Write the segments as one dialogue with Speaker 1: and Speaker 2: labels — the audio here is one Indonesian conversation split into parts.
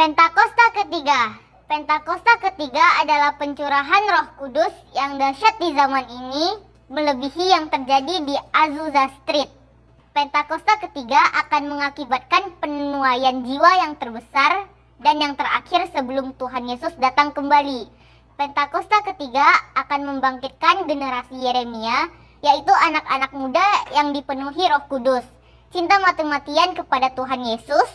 Speaker 1: Pentakosta ketiga. Pentakosta ketiga adalah pencurahan Roh Kudus yang dahsyat di zaman ini, melebihi yang terjadi di Azusa Street. Pentakosta ketiga akan mengakibatkan penuaian jiwa yang terbesar dan yang terakhir sebelum Tuhan Yesus datang kembali. Pentakosta ketiga akan membangkitkan generasi Yeremia, yaitu anak-anak muda yang dipenuhi Roh Kudus, cinta mati-matian kepada Tuhan Yesus,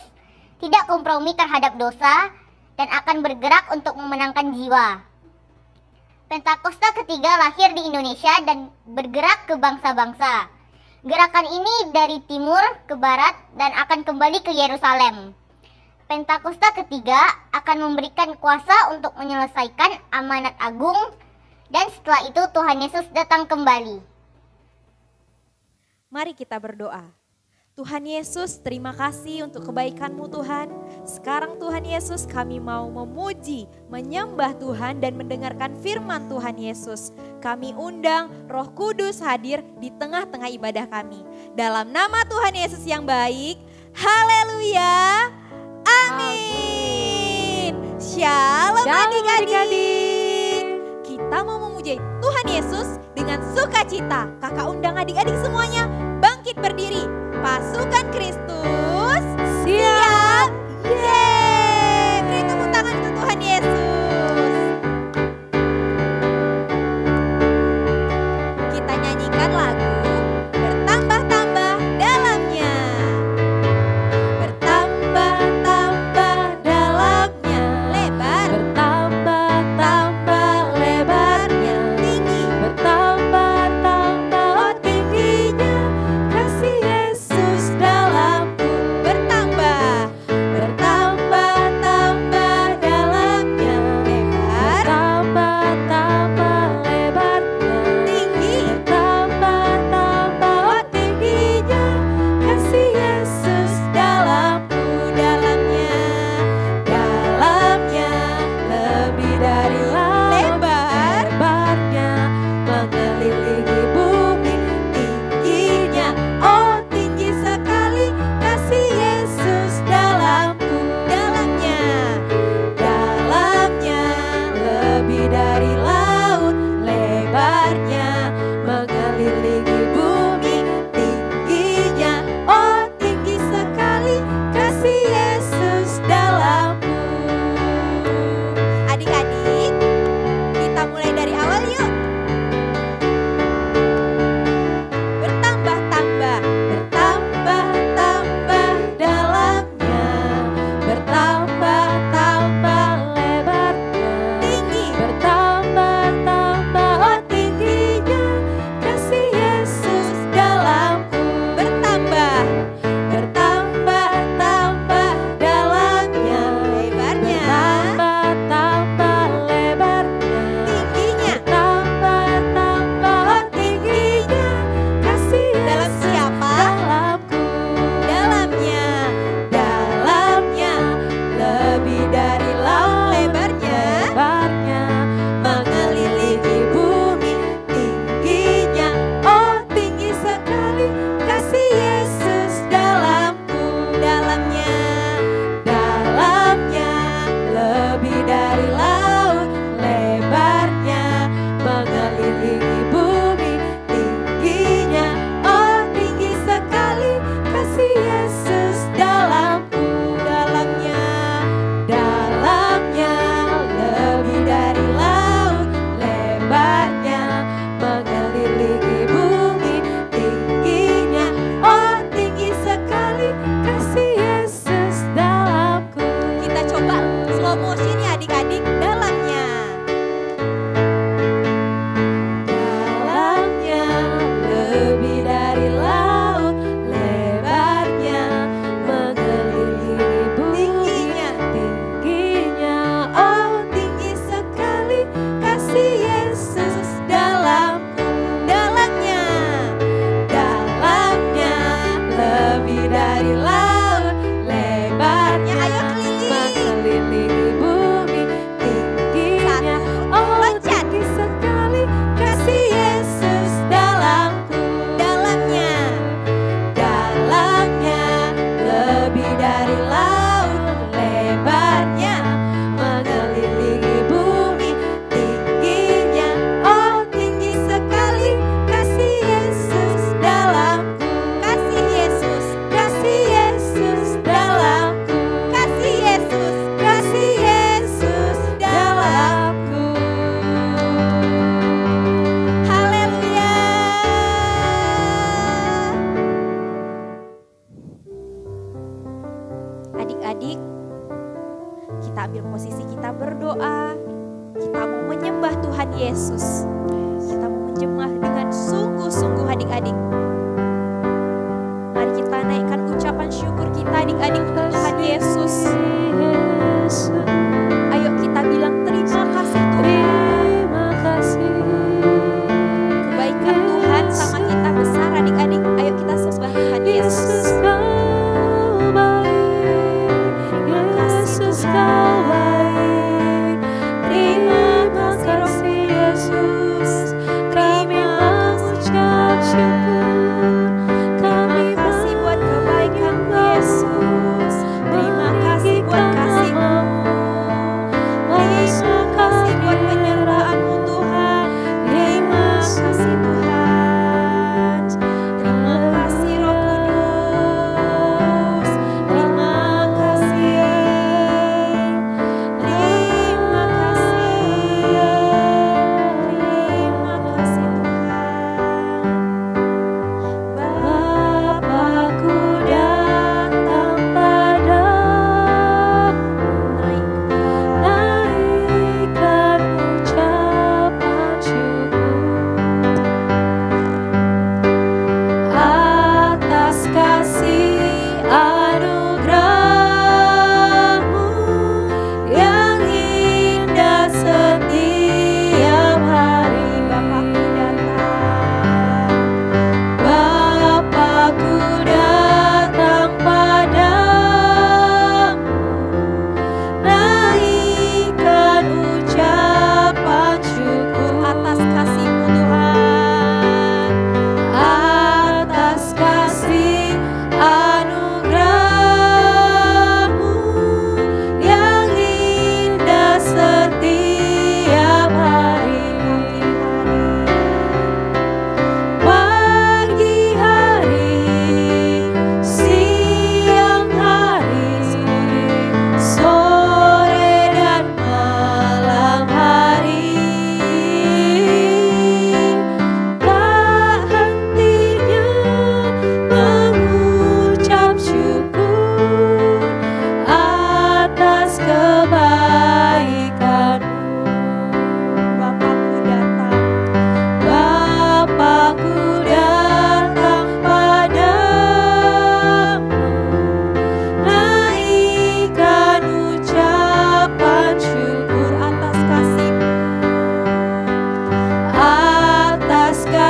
Speaker 1: tidak kompromi terhadap dosa, dan akan bergerak untuk memenangkan jiwa. Pentakosta ketiga lahir di Indonesia dan bergerak ke bangsa-bangsa. Gerakan ini dari timur ke barat dan akan kembali ke Yerusalem. Pentakosta ketiga akan memberikan kuasa untuk menyelesaikan amanat agung, dan setelah itu Tuhan Yesus datang kembali.
Speaker 2: Mari kita berdoa. Tuhan Yesus, terima kasih untuk kebaikan-Mu Tuhan. Sekarang Tuhan Yesus, kami mau memuji, menyembah Tuhan dan mendengarkan firman Tuhan Yesus. Kami undang Roh Kudus hadir di tengah-tengah ibadah kami. Dalam nama Tuhan Yesus yang baik, haleluya, amin. Shalom adik-adik. Kita mau memuji Tuhan Yesus dengan sukacita. Kakak undang adik-adik semuanya bangkit berdiri. Pasukan Kristus siap. Yeay. Beri tepuk tangan untuk Tuhan Yesus. Kita nyanyikan lagu Bertambah-tambah dalamnya. Bertambah-tambah dalamnya. Lebar. Bertambah-tambah lebarnya. Tinggi. Bertambah-tambah tingginya. Kasih Yesus dalamku.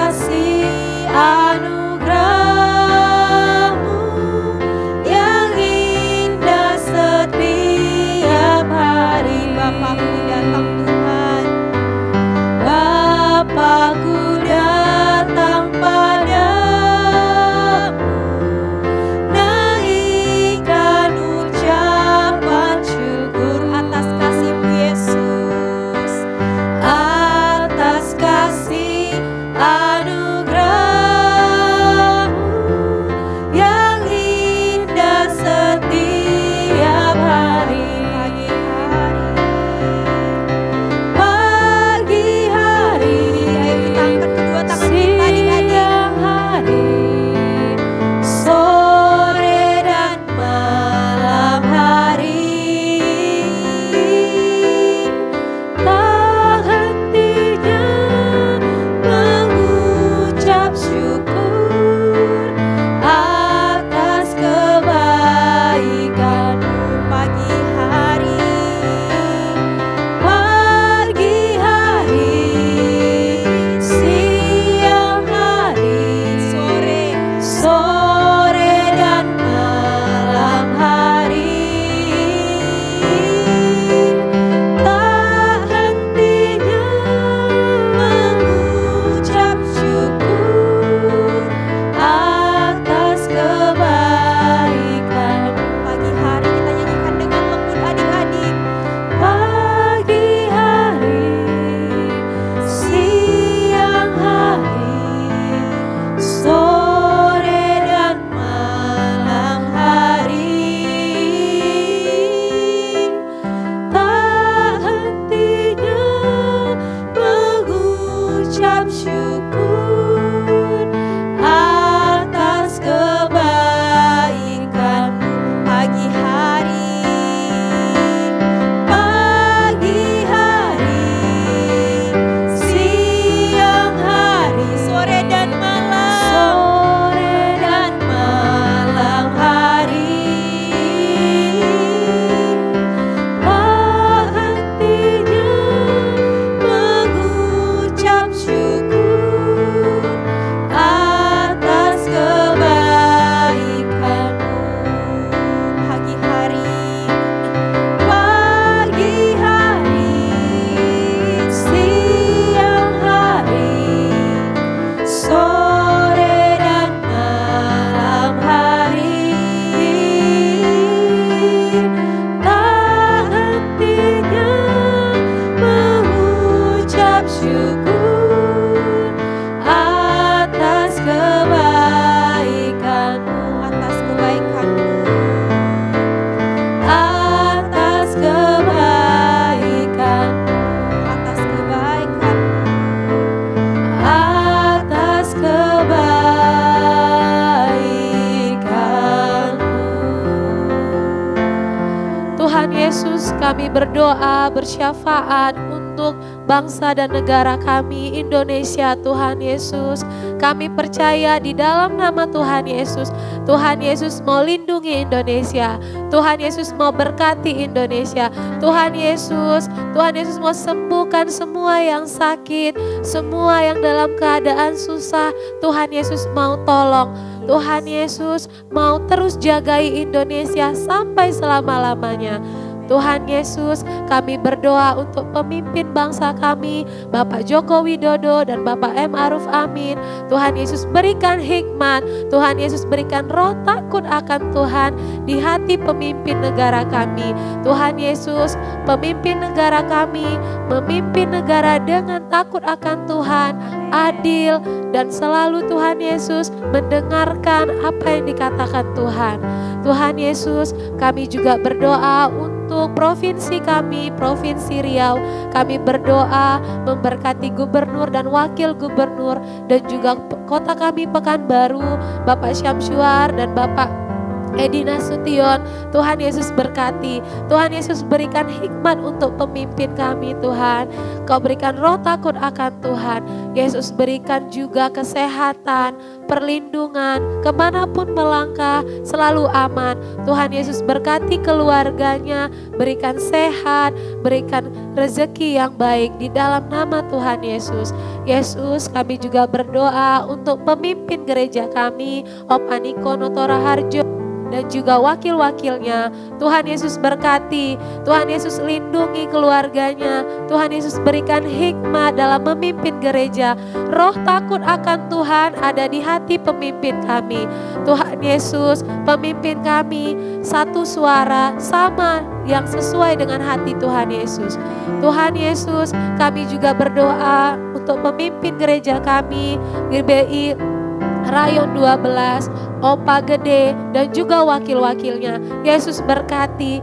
Speaker 2: kasih anugerah-Mu yang indah setiap hari. Bapakku datang Tuhan, Bapakku datang padamu, naikkan ucapan syukur atas kasih-Mu Yesus, atas kasih anugerah-Mu yang indah setiap hari. Pagi hari, ayo kita angkat kedua tangan kita adik-adik. Sore dan malam hari, tak hentinya mengucap syukur atas kebaikan-Mu. Pagi hari, siang hari, sore dan malam hari, tak hentinya mengucap syukur atas kebaikan-Mu. Pagi hari kita nyanyikan dengan lembut adik-adik. Pagi hari, siang hari, sore dan malam hari, tak hentinya mengucap syukur atas kebaikan-Mu. Pagi hari, siang hari, sore dan malam hari, tak hentinya mengucap syukur atas kebaikan-Mu. Pagi hari, siang hari, sore dan malam hari, tak hentinya mengucap syukur atas kebaikan-Mu, atas kebaikan-Mu, atas kebaikan-Mu, atas kebaikan-Mu, atas kebaikan-Mu. Tuhan Yesus, kami berdoa bersyafaat untuk bangsa dan negara kami Indonesia. Tuhan Yesus, kami percaya di dalam nama Tuhan Yesus, Tuhan Yesus mau lindungi Indonesia, Tuhan Yesus mau berkati Indonesia, Tuhan Yesus mau sembuhkan semua yang sakit, semua yang dalam keadaan susah. Tuhan Yesus mau tolong, Tuhan Yesus mau terus jagai Indonesia sampai selama-lamanya. Tuhan Yesus, kami berdoa untuk pemimpin bangsa kami, Bapak Joko Widodo dan Bapak M. Aruf Amin. Tuhan Yesus berikan hikmat, Tuhan Yesus berikan roh takut akan Tuhan di hati pemimpin negara kami. Tuhan Yesus, pemimpin negara kami, memimpin negara dengan takut akan Tuhan, adil, dan selalu Tuhan Yesus mendengarkan apa yang dikatakan Tuhan. Tuhan Yesus, kami juga berdoa untuk provinsi kami, Provinsi Riau. Kami berdoa memberkati gubernur dan wakil gubernur, dan juga kota kami Pekanbaru, Bapak Syamsuar dan Bapak
Speaker 3: Edi Nasution, Tuhan Yesus berkati. Tuhan Yesus berikan hikmat untuk pemimpin kami Tuhan. Kau berikan roh takut akan Tuhan. Yesus berikan juga kesehatan, perlindungan, kemanapun melangkah selalu aman. Tuhan Yesus berkati keluarganya, berikan sehat, berikan rezeki yang baik di dalam nama Tuhan Yesus. Yesus, kami juga berdoa untuk pemimpin gereja kami, Om Aniko Notora Harjo, dan juga wakil-wakilnya. Tuhan Yesus berkati, Tuhan Yesus lindungi keluarganya, Tuhan Yesus berikan hikmat dalam memimpin gereja. Roh takut akan Tuhan ada di hati pemimpin kami. Tuhan Yesus, pemimpin kami satu suara sama yang sesuai dengan hati Tuhan Yesus. Tuhan Yesus, kami juga berdoa untuk pemimpin gereja kami, GBI Rayon 12, Opa Gede, dan juga wakil-wakilnya. Yesus berkati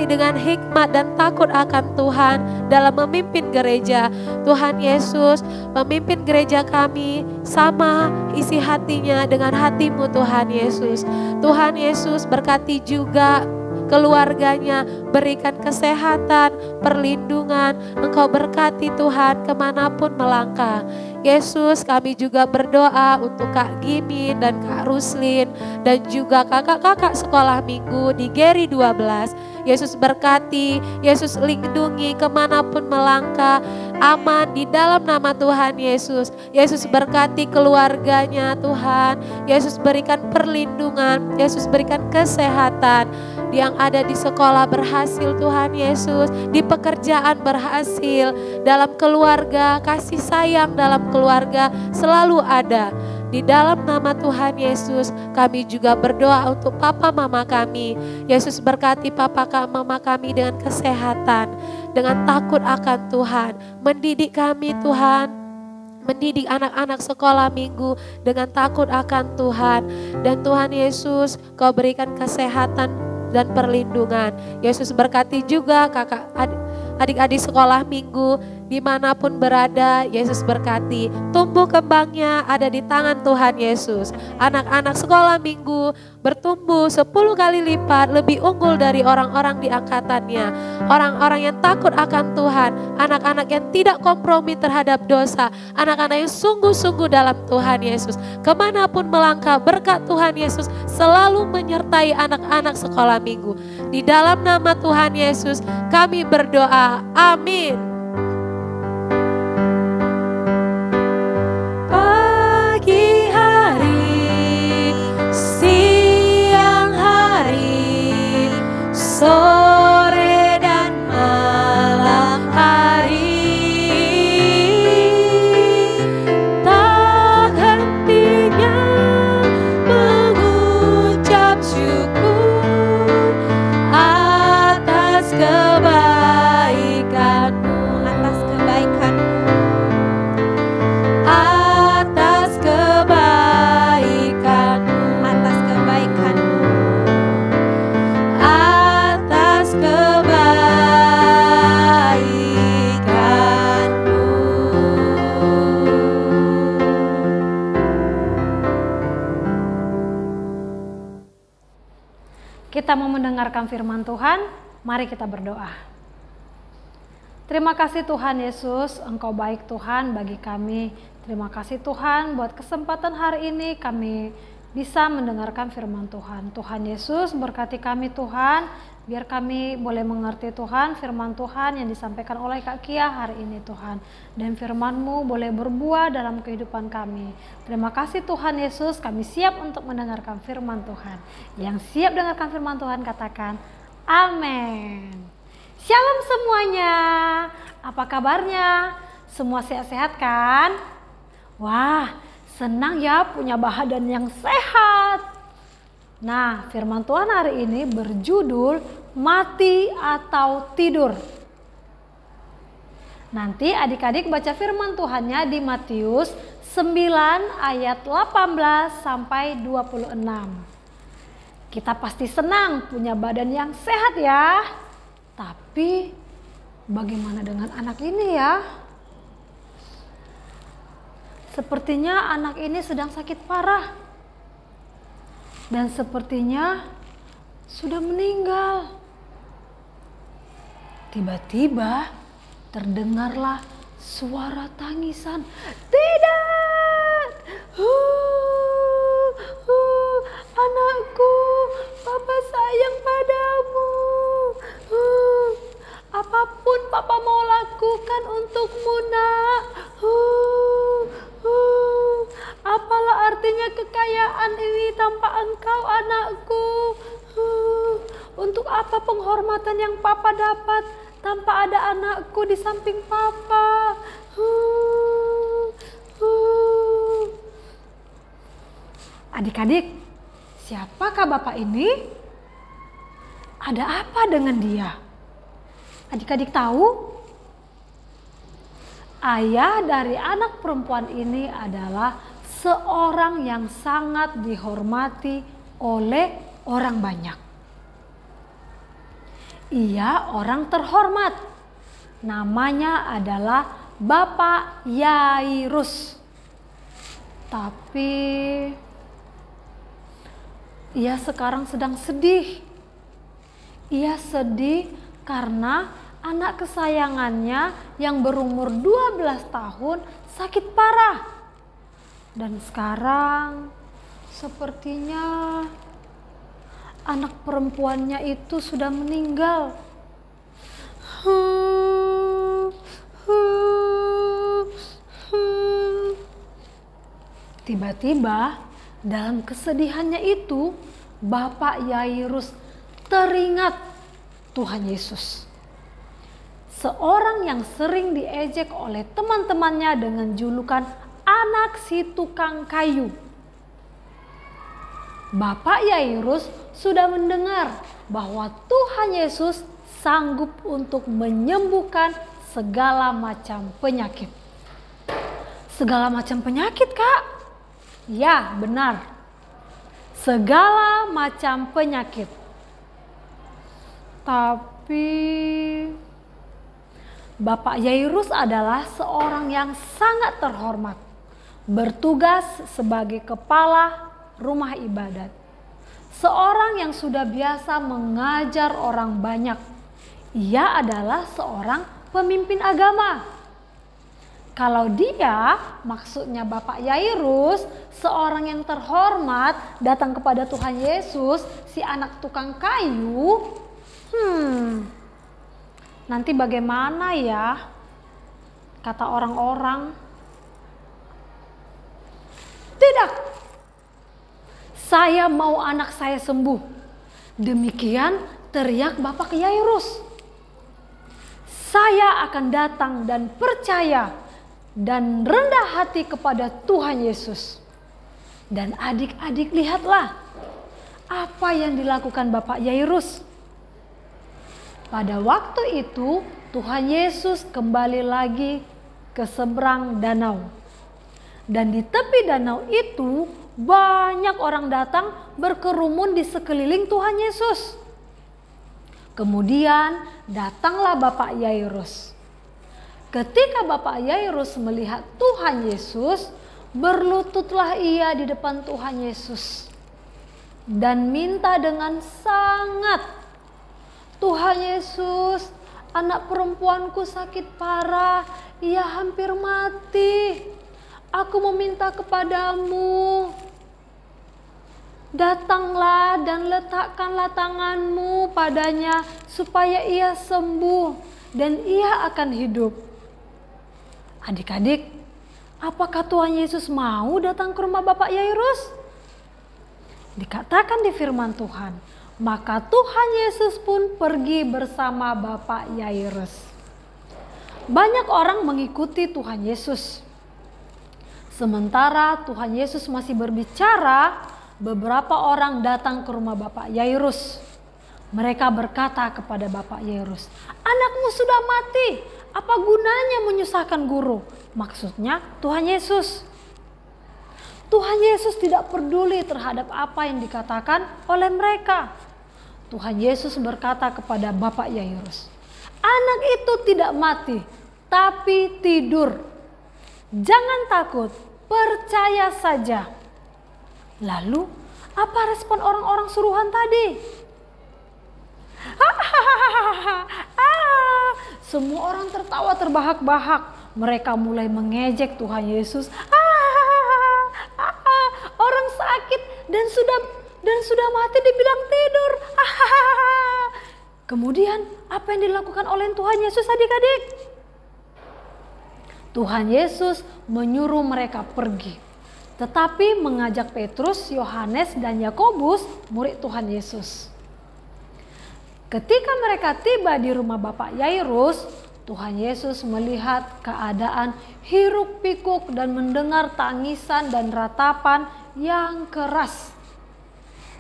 Speaker 3: dengan hikmat dan takut akan Tuhan dalam memimpin gereja. Tuhan Yesus, pemimpin gereja kami sama isi hatinya dengan hatimu Tuhan Yesus. Tuhan Yesus berkati juga keluarganya, berikan kesehatan, perlindungan. Engkau berkati Tuhan kemanapun melangkah. Yesus, kami juga berdoa untuk Kak Gimin dan Kak Ruslin dan juga kakak-kakak sekolah minggu di Geri 12. Yesus berkati, Yesus lindungi kemanapun melangkah, aman di dalam nama Tuhan Yesus. Yesus berkati keluarganya Tuhan, Yesus berikan perlindungan, Yesus berikan kesehatan. Yang ada di sekolah berhasil Tuhan Yesus, di pekerjaan berhasil, dalam keluarga, kasih sayang dalam keluarga selalu ada. Di dalam nama Tuhan Yesus, kami juga berdoa untuk papa mama kami. Yesus berkati papa mama kami dengan kesehatan, dengan takut akan Tuhan. Mendidik kami Tuhan, mendidik anak-anak sekolah minggu dengan takut akan Tuhan. Dan Tuhan Yesus, Kau berikan kesehatan dan perlindungan. Yesus berkati juga adik-adik sekolah minggu dimanapun berada. Yesus berkati, tumbuh kembangnya ada di tangan Tuhan Yesus. Anak-anak sekolah minggu bertumbuh 10 kali lipat lebih unggul dari orang-orang di angkatannya. Orang-orang yang takut akan Tuhan, anak-anak yang tidak kompromi terhadap dosa, anak-anak yang sungguh-sungguh dalam Tuhan Yesus. Kemanapun melangkah, berkat Tuhan Yesus selalu menyertai anak-anak sekolah minggu. Di dalam nama Tuhan Yesus kami berdoa, amin. Pagi hari, siang hari, sore dan malam hari, tak hentinya mengucap syukur atas kebaikanmu, atas kebaikanmu, atas kebaikanmu, atas kebaikanmu, atas kebaikanmu.
Speaker 4: Kita mau mendengarkan firman Tuhan, mari kita berdoa. Terima kasih Tuhan Yesus, Engkau baik Tuhan bagi kami. Terima kasih Tuhan buat kesempatan hari ini kami bisa mendengarkan firman Tuhan. Tuhan Yesus berkati kami Tuhan, biar kami boleh mengerti Tuhan firman Tuhan yang disampaikan oleh Kak Kia hari ini Tuhan. Dan firman-Mu boleh berbuah dalam kehidupan kami. Terima kasih Tuhan Yesus, kami siap untuk mendengarkan firman Tuhan. Yang siap dengarkan firman Tuhan katakan, amin. Shalom semuanya, apa kabarnya? Semua sehat-sehat kan? Wah, senang ya punya badan yang sehat. Nah, firman Tuhan hari ini berjudul mati atau tidur. Nanti adik-adik baca firman Tuhannya di Matius 9 ayat 18 sampai 26. Kita pasti senang punya badan yang sehat ya. Tapi bagaimana dengan anak ini ya? Sepertinya anak ini sedang sakit parah. dan sepertinya sudah meninggal. Tiba-tiba terdengarlah suara tangisan. Tidak! Anakku, Papa sayang padamu. Apapun Papa mau lakukan untukmu, nak. Apalah artinya kekayaan ini tanpa engkau, anakku? Untuk apa penghormatan yang Papa dapat tanpa ada anakku di samping Papa? Adik-adik, siapakah Bapak ini? Ada apa dengan dia? Adik-adik tahu? Ayah dari anak perempuan ini adalah seorang yang sangat dihormati oleh orang banyak. Ia orang terhormat. Namanya adalah Bapak Yairus. Tapi ia sekarang sedang sedih. Ia sedih karena anak kesayangannya yang berumur 12 tahun sakit parah. Dan sekarang sepertinya anak perempuannya itu sudah meninggal. Tiba-tiba dalam kesedihannya itu Bapak Yairus teringat Tuhan Yesus. Seorang yang sering diejek oleh teman-temannya dengan julukan anak si tukang kayu. Bapak Yairus sudah mendengar bahwa Tuhan Yesus sanggup untuk menyembuhkan segala macam penyakit. Segala macam penyakit, Kak? Ya, benar. Segala macam penyakit. Tapi Bapak Yairus adalah seorang yang sangat terhormat, bertugas sebagai kepala rumah ibadat. Seorang yang sudah biasa mengajar orang banyak. Ia adalah seorang pemimpin agama. Kalau dia, maksudnya Bapak Yairus, seorang yang terhormat datang kepada Tuhan Yesus, si anak tukang kayu, nanti bagaimana ya? Kata orang-orang. Tidak, saya mau anak saya sembuh. Demikian teriak Bapak Yairus. Saya akan datang dan percaya dan rendah hati kepada Tuhan Yesus. Dan adik-adik lihatlah apa yang dilakukan Bapak Yairus. Pada waktu itu Tuhan Yesus kembali lagi ke seberang danau. Dan di tepi danau itu banyak orang datang berkerumun di sekeliling Tuhan Yesus. Kemudian datanglah Bapak Yairus. Ketika Bapak Yairus melihat Tuhan Yesus, berlututlah ia di depan Tuhan Yesus dan minta dengan sangat, Tuhan Yesus, anak perempuanku sakit parah, ia hampir mati. Aku meminta kepadamu, datanglah dan letakkanlah tanganmu padanya supaya ia sembuh dan ia akan hidup. Adik-adik, apakah Tuhan Yesus mau datang ke rumah Bapak Yairus? Dikatakan di firman Tuhan, maka Tuhan Yesus pun pergi bersama Bapak Yairus. Banyak orang mengikuti Tuhan Yesus. Sementara Tuhan Yesus masih berbicara, beberapa orang datang ke rumah Bapak Yairus. Mereka berkata kepada Bapak Yairus, anakmu sudah mati, apa gunanya menyusahkan guru? Maksudnya Tuhan Yesus. Tuhan Yesus tidak peduli terhadap apa yang dikatakan oleh mereka. Tuhan Yesus berkata kepada Bapak Yairus, anak itu tidak mati, tapi tidur. Jangan takut, percaya saja. Lalu Apa respon orang-orang suruhan tadi? Semua orang tertawa terbahak-bahak. Mereka mulai mengejek Tuhan Yesus. Orang sakit dan sudah mati dibilang tidur. Kemudian apa yang dilakukan oleh Tuhan Yesus adik-adik? Tuhan Yesus menyuruh mereka pergi. Tetapi mengajak Petrus, Yohanes, dan Yakobus, murid Tuhan Yesus. Ketika mereka tiba di rumah Bapak Yairus, Tuhan Yesus melihat keadaan hiruk pikuk dan mendengar tangisan dan ratapan yang keras.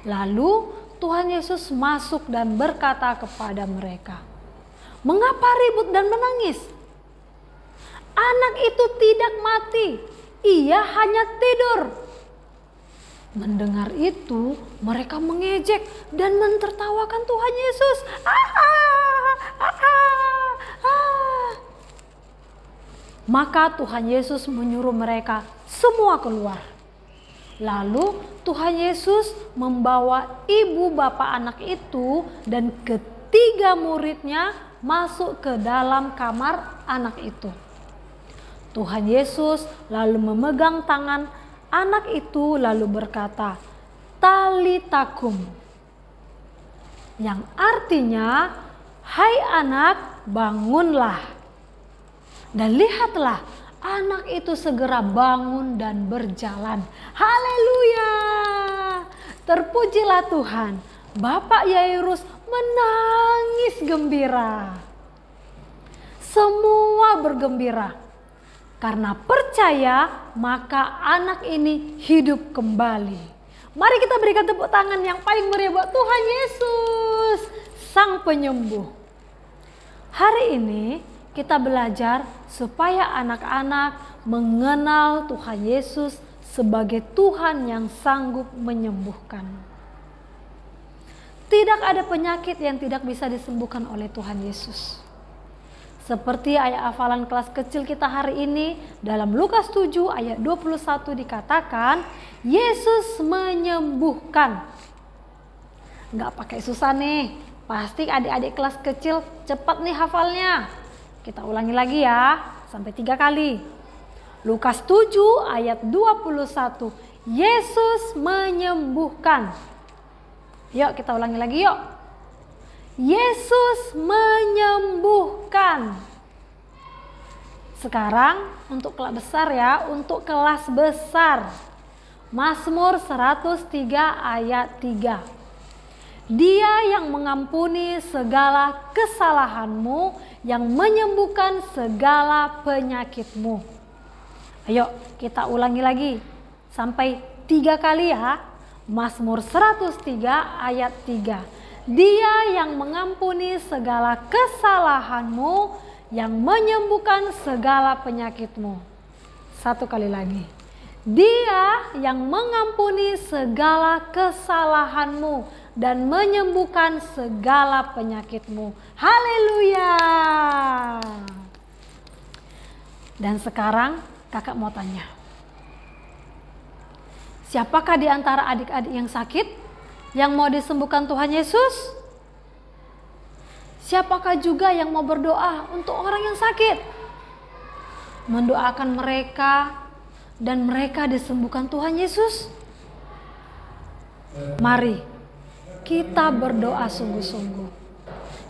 Speaker 4: Lalu Tuhan Yesus masuk dan berkata kepada mereka, "Mengapa ribut dan menangis? Anak itu tidak mati, ia hanya tidur." Mendengar itu, mereka mengejek dan mentertawakan Tuhan Yesus. Maka Tuhan Yesus menyuruh mereka semua keluar. Lalu Tuhan Yesus membawa ibu bapak anak itu dan ketiga muridnya masuk ke dalam kamar anak itu. Tuhan Yesus lalu memegang tangan anak itu lalu berkata, "Talitakum," yang artinya, "Hai anak, bangunlah." Dan lihatlah, anak itu segera bangun dan berjalan. Haleluya! Terpujilah Tuhan. Bapak Yairus menangis gembira. Semua bergembira. Karena percaya, maka anak ini hidup kembali. Mari kita berikan tepuk tangan yang paling meriah buat Tuhan Yesus, Sang Penyembuh. Hari ini kita belajar supaya anak-anak mengenal Tuhan Yesus sebagai Tuhan yang sanggup menyembuhkan. Tidak ada penyakit yang tidak bisa disembuhkan oleh Tuhan Yesus. Seperti ayat hafalan kelas kecil kita hari ini dalam Lukas 7 ayat 21 dikatakan, Yesus menyembuhkan. Nggak pakai susah nih, pasti adik-adik kelas kecil cepat nih hafalnya. Kita ulangi lagi ya, sampai 3 kali. Lukas 7 ayat 21, Yesus menyembuhkan. Yuk kita ulangi lagi yuk. Yesus menyembuhkan. Sekarang untuk kelas besar ya, untuk kelas besar. Mazmur 103 ayat 3. Dia yang mengampuni segala kesalahanmu, yang menyembuhkan segala penyakitmu. Ayo kita ulangi lagi sampai 3 kali ya. Mazmur 103 ayat 3. Dia yang mengampuni segala kesalahanmu, yang menyembuhkan segala penyakitmu. 1 kali lagi. Dia yang mengampuni segala kesalahanmu dan menyembuhkan segala penyakitmu. Haleluya. Dan sekarang kakak mau tanya. Siapakah di antara adik-adik yang sakit yang mau disembuhkan Tuhan Yesus? Siapakah juga yang mau berdoa untuk orang yang sakit? Mendoakan mereka dan mereka disembuhkan Tuhan Yesus? Mari kita berdoa sungguh-sungguh.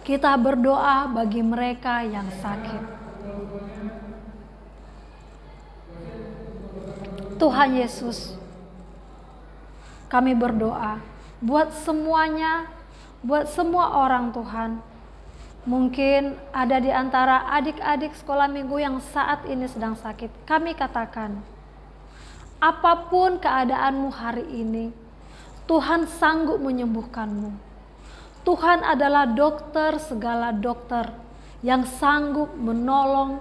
Speaker 4: Kita berdoa bagi mereka yang sakit. Tuhan Yesus, kami berdoa buat semuanya, buat semua orang Tuhan. Mungkin ada di antara adik-adik sekolah minggu yang saat ini sedang sakit. Kami katakan, apapun keadaanmu hari ini, Tuhan sanggup menyembuhkanmu. Tuhan adalah dokter segala dokter yang sanggup menolong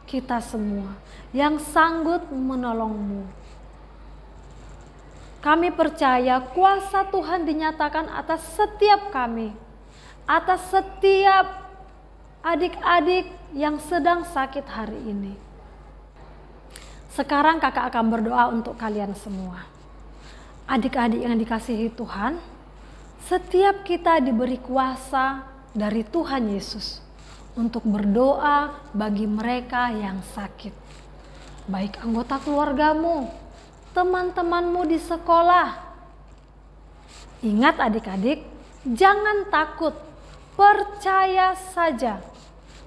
Speaker 4: kita semua, yang sanggup menolongmu. Kami percaya kuasa Tuhan dinyatakan atas setiap kami, atas setiap adik-adik yang sedang sakit hari ini. Sekarang kakak akan berdoa untuk kalian semua. Adik-adik yang dikasihi Tuhan, setiap kita diberi kuasa dari Tuhan Yesus untuk berdoa bagi mereka yang sakit. Baik anggota keluargamu, teman-temanmu di sekolah. Ingat adik-adik, jangan takut, percaya saja.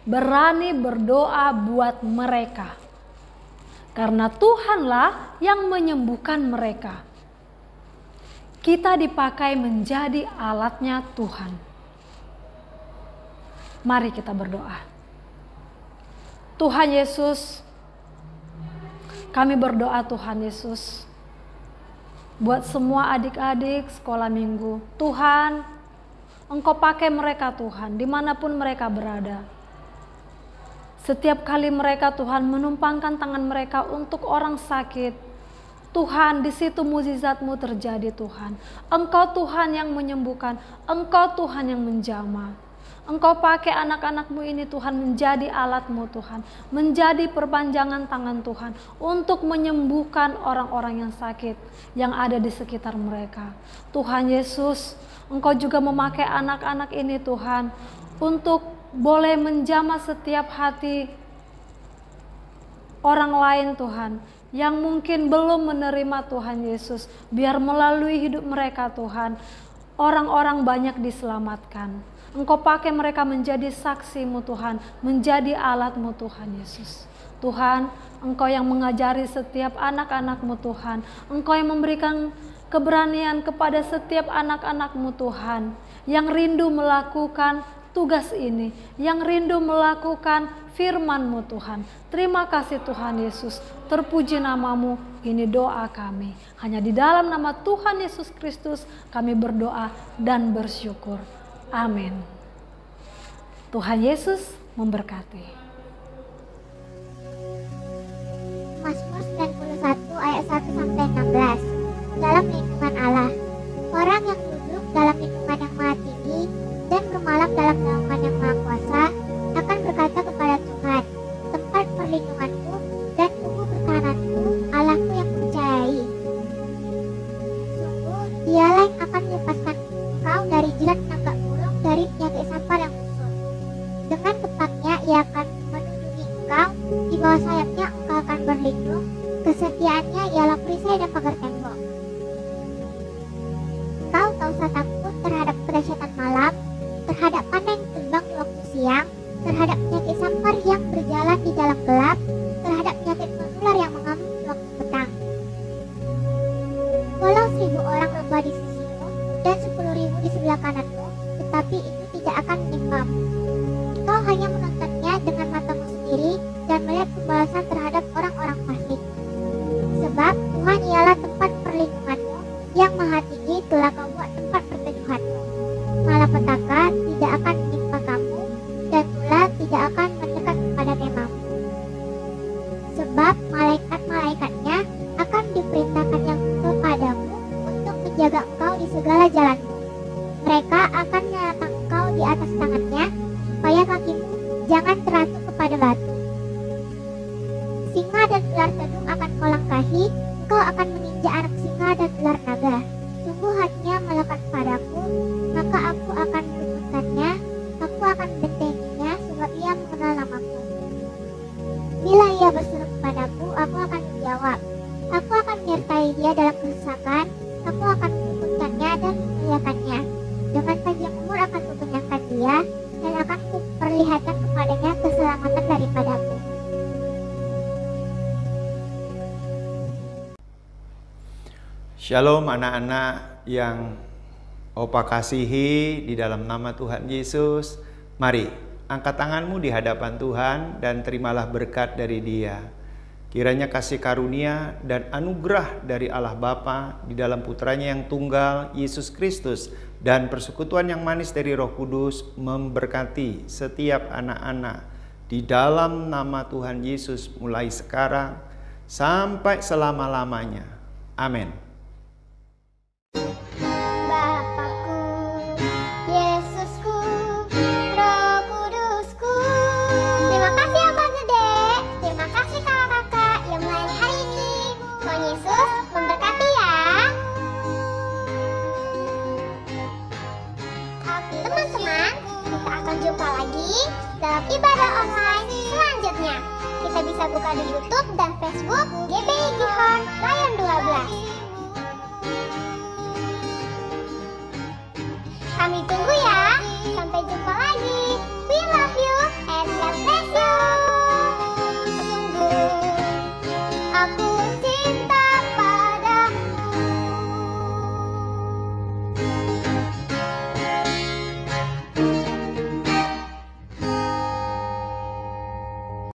Speaker 4: Berani berdoa buat mereka. Karena Tuhanlah yang menyembuhkan mereka. Kita dipakai menjadi alatnya Tuhan. Mari kita berdoa. Tuhan Yesus, kami berdoa Tuhan Yesus, buat semua adik-adik sekolah minggu. Tuhan, Engkau pakai mereka Tuhan, dimanapun mereka berada. Setiap kali mereka Tuhan menumpangkan tangan mereka untuk orang sakit, Tuhan, di situ mukjizat-Mu terjadi Tuhan. Engkau Tuhan yang menyembuhkan, Engkau Tuhan yang menjamah. Engkau pakai anak-anak-Mu ini Tuhan menjadi alat-Mu Tuhan. Menjadi perpanjangan tangan Tuhan untuk menyembuhkan orang-orang yang sakit yang ada di sekitar mereka. Tuhan Yesus, Engkau juga memakai anak-anak ini Tuhan untuk boleh menjamah setiap hati orang lain Tuhan yang mungkin belum menerima Tuhan Yesus. Biar melalui hidup mereka Tuhan, orang-orang banyak diselamatkan. Engkau pakai mereka menjadi saksi-Mu Tuhan, menjadi alat-Mu Tuhan Yesus. Tuhan, Engkau yang mengajari setiap anak-anak-Mu Tuhan. Engkau yang memberikan keberanian kepada setiap anak-anak-Mu Tuhan, yang rindu melakukan tugas ini, yang rindu melakukan firman-Mu Tuhan. Terima kasih Tuhan Yesus, terpuji nama-Mu, ini doa kami. Hanya di dalam nama Tuhan Yesus Kristus kami berdoa dan bersyukur. Amin. Tuhan Yesus memberkati.
Speaker 1: Mazmur 91 ayat 1-16. Dalam lindungan Allah, orang yang duduk dalam lindungan yang Maha Tinggi dan bermalam dalam naungan yang Maha Kuasa akan berkata kepada Tuhan, tempat perlindunganku dan tubuh pertahananku, Allahku yang percayai. Sungguh, Dialah yang akan melepaskan engkau dari jerat penangkap burung, dari penyakit sampar yang busuk. Dengan kepaknya ia akan melindungi engkau, di bawah sayapnya engkau akan berlindung, kesetiaannya ialah perisai dan pagar tembok. Engkau tak usah takut terhadap kedahsyatan malam, terhadap panah yang terbang di waktu siang, terhadap penyakit sampar yang berjalan di dalam gelap, terhadap penyakit menular yang mengamuk di waktu petang. Walau 1000 orang rebah di sisimu dan 10.000 di sebelah kananmu, tetapi itu tidak akan menimpamu. Kau hanya menontonnya dengan matamu sendiri dan melihat pembalasan terhadap orang-orang fasik. Sebab Tuhan ialah tempat perlindunganmu, yang Maha Tinggi telah kau buat tempat perteduhanmu. Malapetaka tidak akan menimpa kamu, dan ular tidak akan mendekat kepada kemahmu. Sebab malaikat-malaikatnya akan diperintahkannya kepadamu untuk menjaga engkau di segala jalanmu. Mereka akan menyerang engkau di atas tangannya, supaya kakimu jangan teratup kepada batu. Singa dan ular tedung akan kau langkahi, engkau akan menginjak anak singa dan ular naga. Sungguh hatinya melekat padaku, maka aku akan meluputkannya, aku akan membentenginya, sebab ia mengenal namaku. Bila ia berseru kepadaku, aku akan menjawab. Aku akan menyertai dia dalam kesesakan, aku akan meluputkannya dan memuliakannya. Dengan panjang umur akan kukenyangkan dia, dan akan kuperlihatkan kepadanya keselamatan daripadaku.
Speaker 5: Shalom anak-anak yang Opa kasihi di dalam nama Tuhan Yesus. Mari angkat tanganmu di hadapan Tuhan dan terimalah berkat dari Dia. Kiranya kasih karunia dan anugerah dari Allah Bapa di dalam putranya yang tunggal Yesus Kristus dan persekutuan yang manis dari Roh Kudus memberkati setiap anak-anak di dalam nama Tuhan Yesus mulai sekarang sampai selama-lamanya. Amin.
Speaker 1: Bapakku, Yesusku, Roh Kudusku. Terima kasih Abang Gede, terima kasih kakak-kakak yang melayani hari ini. Tuhan Yesus memberkati ya. buka di YouTube dan Facebook GBI Gihon Lion 12.